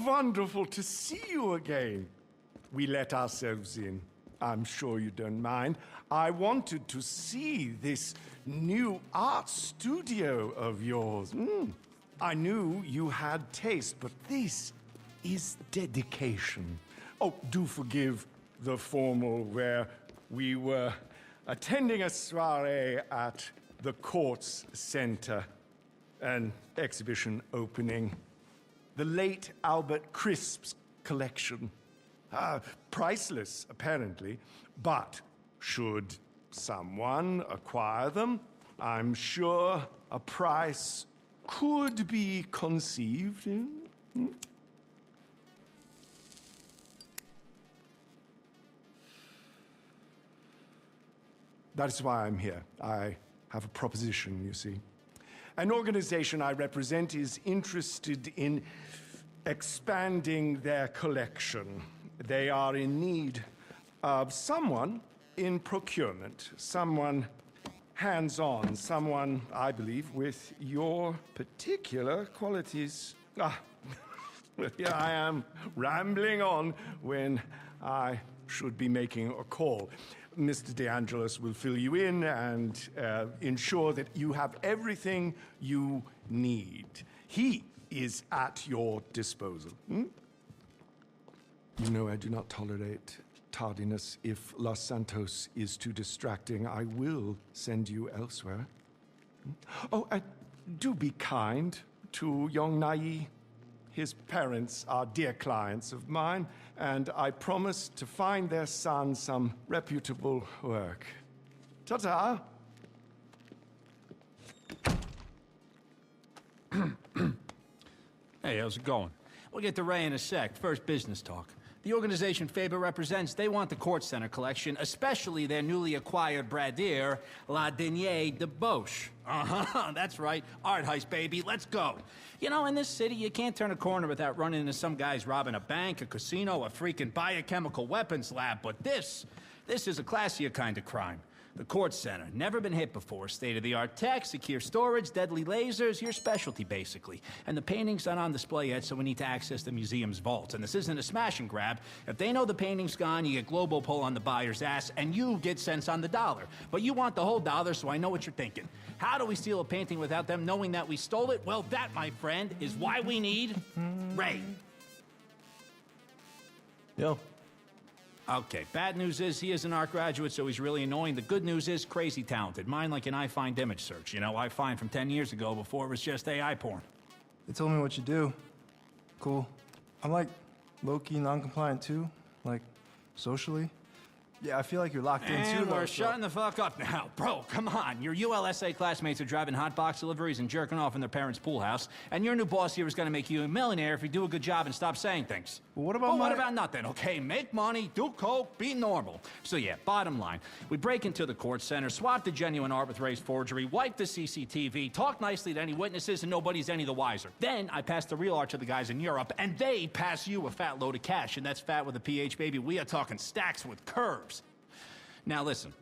wonderful to see you again. We let ourselves in. I'm sure you don't mind. I wanted to see this new art studio of yours. I knew you had taste, but this is dedication. Oh, do forgive the formal where we were attending a soiree at the Kortz Center, an exhibition opening. The late Albert Crisp's collection. Priceless, apparently, but should someone acquire them, I'm sure a price could be conceived in. That is why I'm here. I have a proposition, you see. An organization I represent is interested in expanding their collection. They are in need of someone in procurement, someone hands-on, someone, I believe, with your particular qualities. Here I am, rambling on when I should be making a call. Mr. De Angelis will fill you in and ensure that you have everything you need. He is at your disposal. You know I do not tolerate tardiness. If Los Santos is too distracting, I will send you elsewhere. Oh, and do be kind to young Nai. His parents are dear clients of mine, and I promise to find their son some reputable work. Ta-ta! Hey, how's it going? We'll get to Ray in a sec. First, business talk. The organization Faber represents, they want the Kortz Center collection, especially their newly acquired bradir, La Denier de Boche. That's right. Art heist, baby. Let's go. You know, in this city, you can't turn a corner without running into some guys robbing a bank, a casino, a freaking biochemical weapons lab. But this is a classier kind of crime. The Kortz Center, never been hit before. State-of-the-art tech, secure storage, deadly lasers, your specialty, basically. And the painting's not on display yet, so we need to access the museum's vaults. And this isn't a smash and grab. If they know the painting's gone, you get global pull on the buyer's ass, and you get cents on the dollar. But you want the whole dollar, so I know what you're thinking. How do we steal a painting without them knowing that we stole it? Well, that, my friend, is why we need Ray. Yo. Okay, bad news is he is an art graduate, so he's really annoying. The good news is crazy talented. Mine like an I find image search. You know, I find from 10 years ago before it was just AI porn. They told me what you do. Cool. I'm like low-key non-compliant too, like socially. Yeah, I feel like you're locked in too. And we're shutting the fuck up now. Bro, come on. Your ULSA classmates are driving hot box deliveries and jerking off in their parents' pool house, and your new boss here is gonna make you a millionaire if you do a good job and stop saying things. Well, what about what about nothing, okay? Make money, do coke, be normal. So yeah, bottom line, we break into the Kortz Center, swap the genuine art with Ray's forgery, wipe the CCTV, talk nicely to any witnesses, and nobody's any the wiser. Then I pass the real art to the guys in Europe, and they pass you a fat load of cash, and that's fat with a PH, baby. We are talking stacks with curves. Now listen,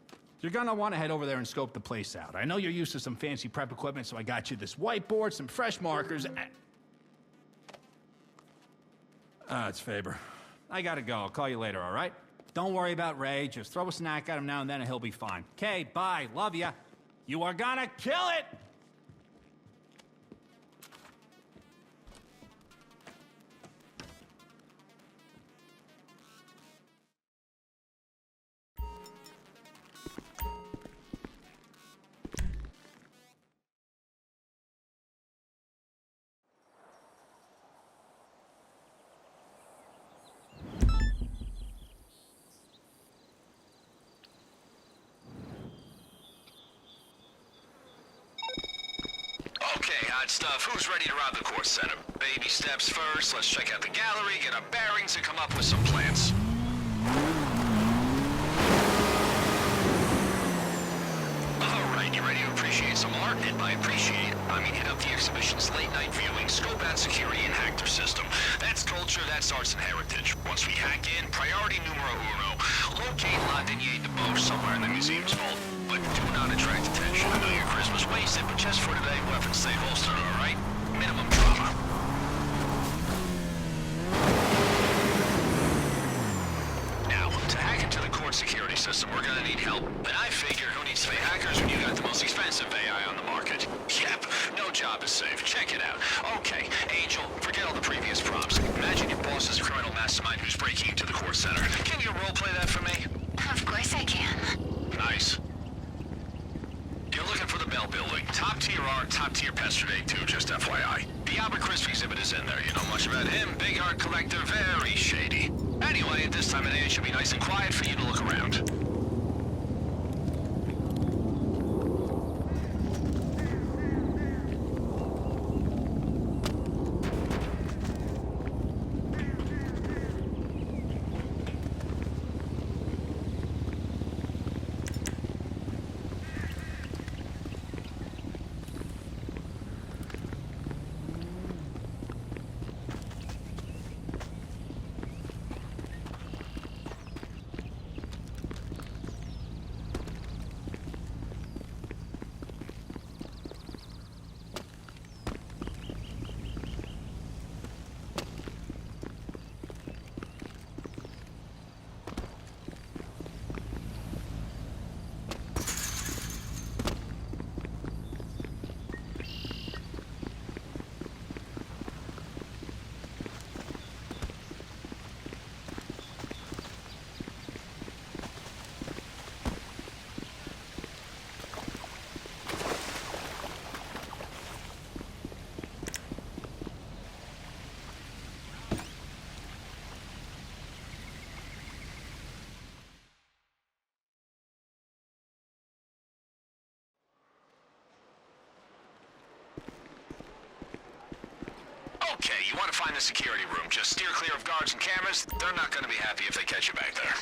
you're gonna want to head over there and scope the place out. I know you're used to some fancy prep equipment, so I got you this whiteboard, some fresh markers, and... it's Faber. I gotta go. I'll call you later, all right? Don't worry about Ray. Just throw a snack at him now and then and he'll be fine. Okay, bye. Love ya. You are gonna kill it! Hot stuff. Who's ready to rob the Kortz Center? Baby steps first. Let's check out the gallery, get our bearings, and come up with some plans. Alright, you ready to appreciate some art? And by appreciate, I mean hit up the exhibition's late-night viewing, scope out security, and hack their system. That's culture, that's arts and heritage. Once we hack in, priority numero uno. Locate La Denier de Boche somewhere in the museum's vault. But do not attract attention. I know your charisma's wasted, but just for today, weapons stay holstered, alright? Minimum trauma. gonna need help. And I figure who needs to be hackers when you got the most expensive AI on the market? Yep, no job is safe. Check it out. Okay, Angel, forget all the previous prompts. Imagine your boss is a criminal mastermind who's breaking into the Kortz Center. Can you roleplay that for me? Of course I can. Nice. You're looking for the Bell Building. Top tier art, top tier pester day too, just FYI. The Albert Crisp exhibit is in there. You know much about him? Big art collector, very shady. Anyway, at this time of day, it should be nice and quiet for you to look around. Okay, you want to find the security room. Just steer clear of guards and cameras. They're not going to be happy if they catch you back there.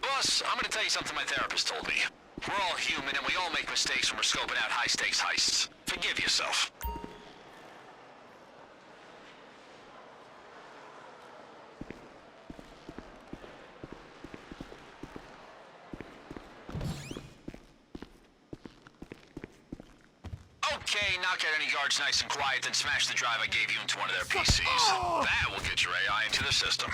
Boss, I'm gonna tell you something my therapist told me. We're all human and we all make mistakes when we're scoping out high-stakes heists. Forgive yourself. Okay, knock out any guards nice and quiet, then smash the drive I gave you into one of their PCs. That will get your AI into the system.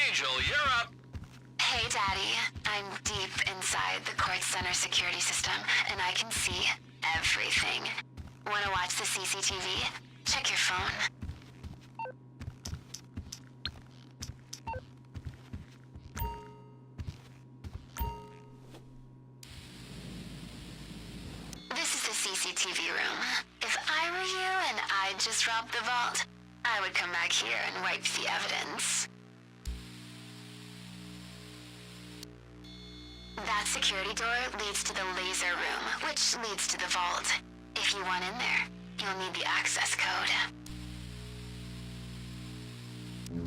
Angel, you're up. Hey, Daddy. I'm deep inside the Kortz Center security system, and I can see everything. Wanna watch the CCTV? Check your phone. This is the CCTV room. If I were you and I'd just robbed the vault, I would come back here and wipe the evidence. That security door leads to the laser room, which leads to the vault. If you want in there, you'll need the access code.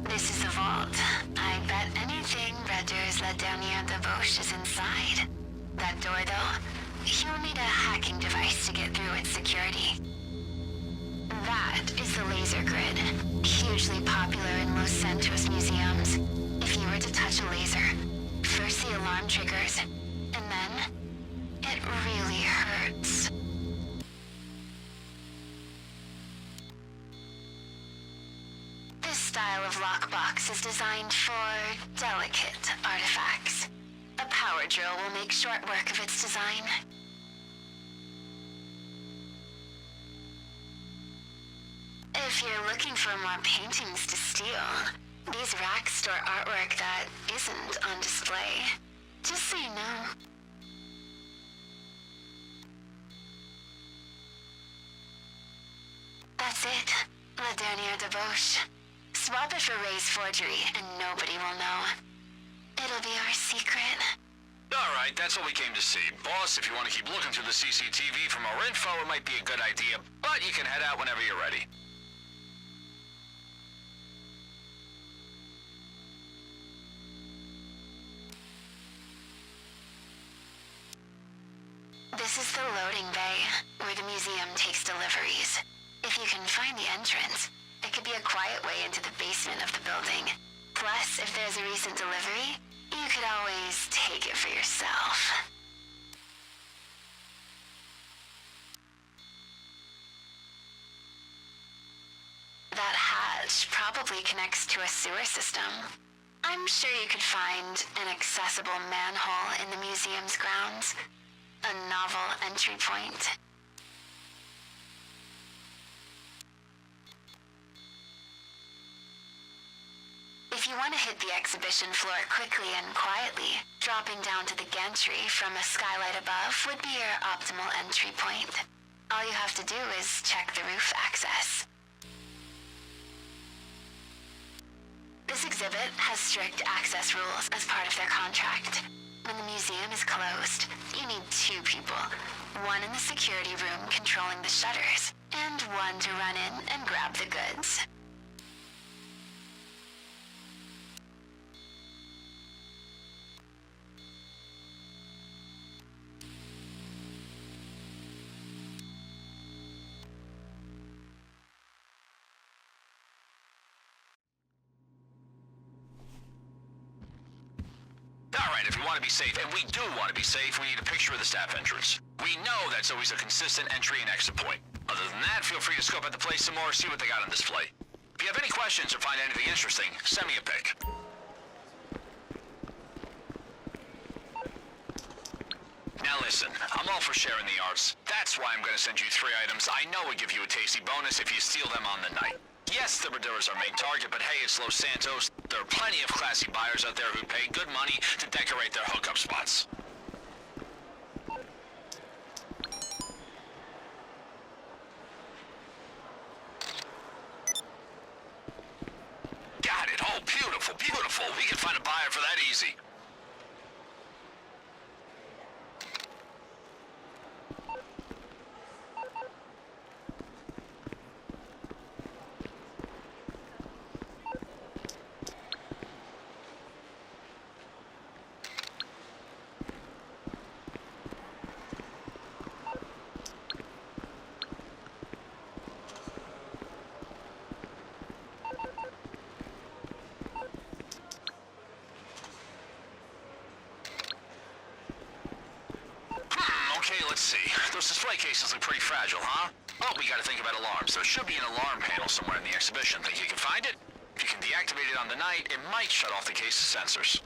This is the vault. I bet anything Red Deer has let down here at the Bosch is inside. That door, though, you'll need a hacking device to get through its security. That is the laser grid, hugely popular in Los Santos museums. If you were to touch a laser, first the alarm triggers, and then it really hurts. This style of lockbox is designed for delicate artifacts. A power drill will make short work of its design. If you're looking for more paintings to steal, these racks store artwork that isn't on display. Just so you know. That's it. La Dernière Debauche. Swap it for Ray's forgery, and nobody will know. It'll be our secret. Alright, that's what we came to see. Boss, if you want to keep looking through the CCTV for more info, it might be a good idea, but you can head out whenever you're ready. This is the loading bay, where the museum takes deliveries. If you can find the entrance, it could be a quiet way into the basement of the building. Plus, if there's a recent delivery, you could always take it for yourself. That hatch probably connects to a sewer system. I'm sure you could find an accessible manhole in the museum's grounds. A novel entry point. If you want to hit the exhibition floor quickly and quietly, dropping down to the gantry from a skylight above would be your optimal entry point. All you have to do is check the roof access. This exhibit has strict access rules as part of their contract. When the museum is closed, you need 2 people. One in the security room controlling the shutters, and one to run in and grab the goods. Alright, if you want to be safe, and we do want to be safe, we need a picture of the staff entrance. We know that's always a consistent entry and exit point. Other than that, feel free to scope out the place some more, see what they got on display. If you have any questions or find anything interesting, send me a pic. Now listen, I'm all for sharing the arts. That's why I'm gonna send you 3 items I know would give you a tasty bonus if you steal them on the night. Yes, the Bradura is our main target, but hey, it's Los Santos. There are plenty of classy buyers out there who pay good money to decorate their hookup spots. Got it. Oh, beautiful, beautiful. We can find a buyer for that easy. Okay, let's see. Those display cases look pretty fragile, huh? Oh, we gotta think about alarms. There should be an alarm panel somewhere in the exhibition. Think you can find it? If you can deactivate it on the night, it might shut off the case's sensors.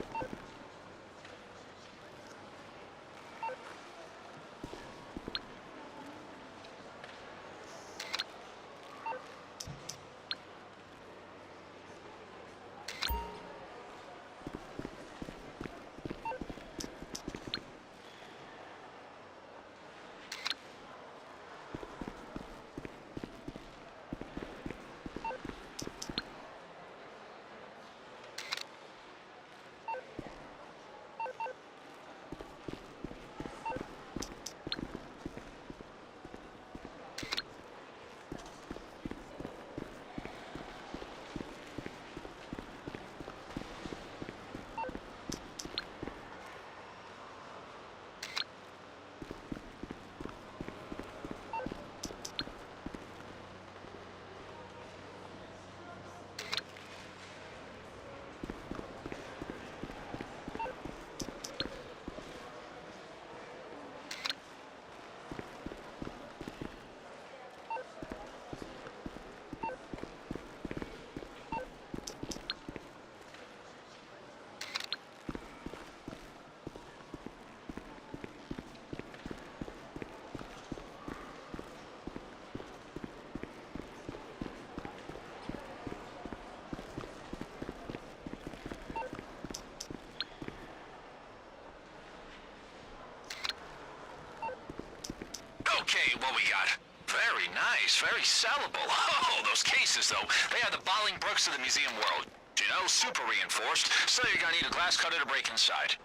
Okay, what we got? Very nice, very sellable. Oh, those cases, though. They are the Bolingbrookes of the museum world. You know, super reinforced, so you're gonna need a glass cutter to break inside.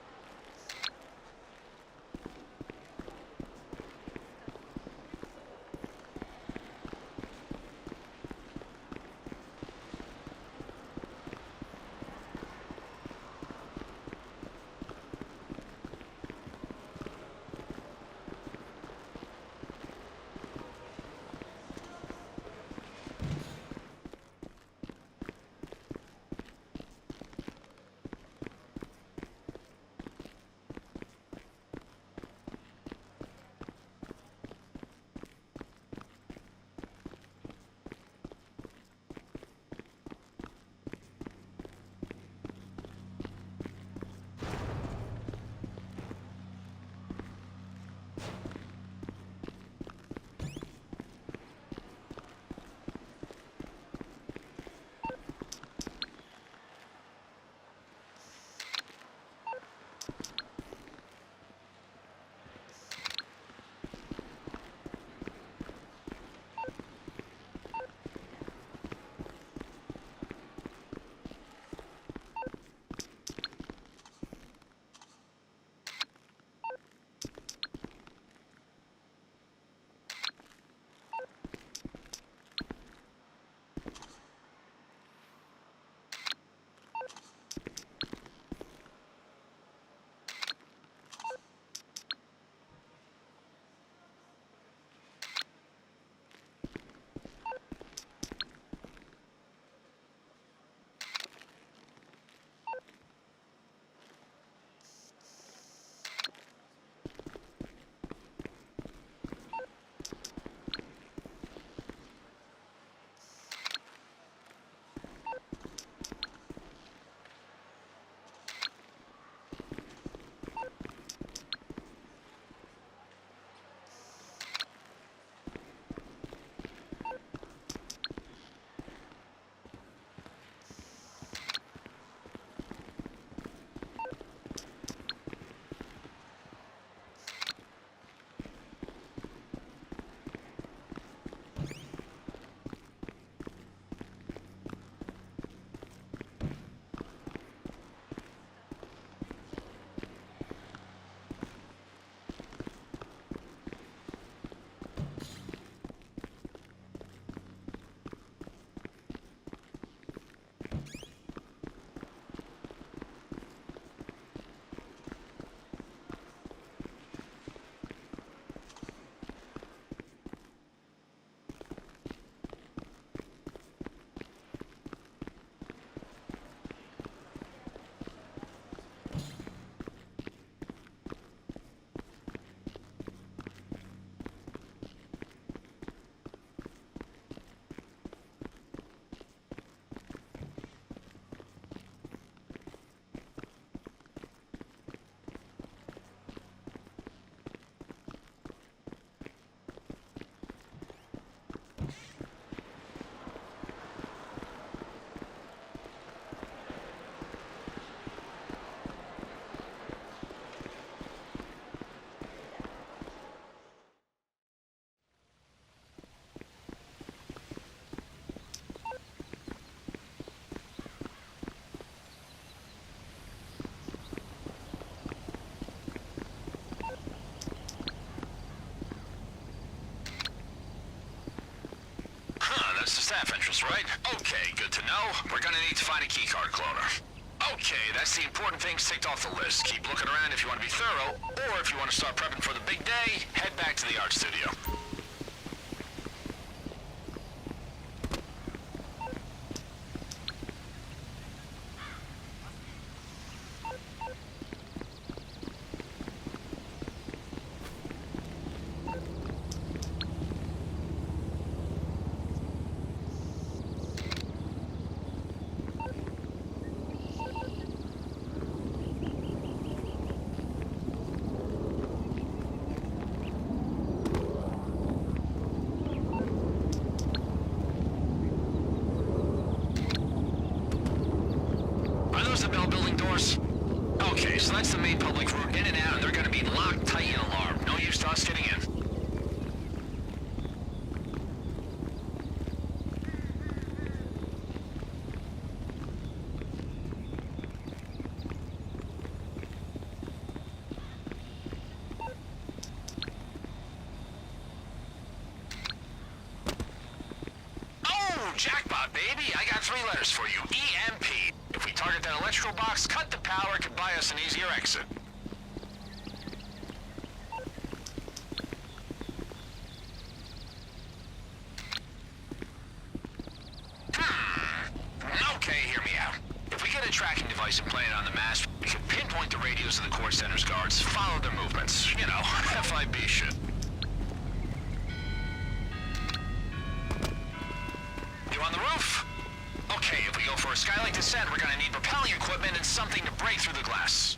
That's the staff entrance, right? Okay, good to know. We're gonna need to find a keycard cloner. Okay, that's the important things ticked off the list. Keep looking around if you want to be thorough, or if you want to start prepping for the big day, head back to the art studio. Okay, so that's the main public route in and out, and they're gonna be locked tight and alarmed. No use to us getting in. jackpot, baby. I got 3 letters for you. EMP. If we target that electrical box, cut the power, it could buy us an easier exit. Okay, hear me out. If we get a tracking device and plant it on the mast, we can pinpoint the radios of the Kortz Center's guards, follow their movements. You know, FIB shit. You on the roof? Okay, if we go for a skylight descent, we're gonna need propelling equipment and something to break through the glass.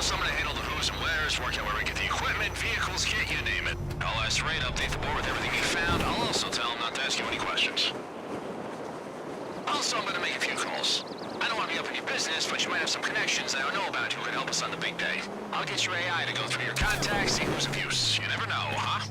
Someone to handle the who's and where's, work out where we get the equipment, vehicles, kit, you name it. I'll ask Ray to update the board with everything he found. I'll also tell him not to ask you any questions. Also, I'm gonna make a few calls. I don't want to be up in your business, but you might have some connections that I don't know about who could help us on the big day. I'll get your AI to go through your contacts, see who's of use. You never know, huh?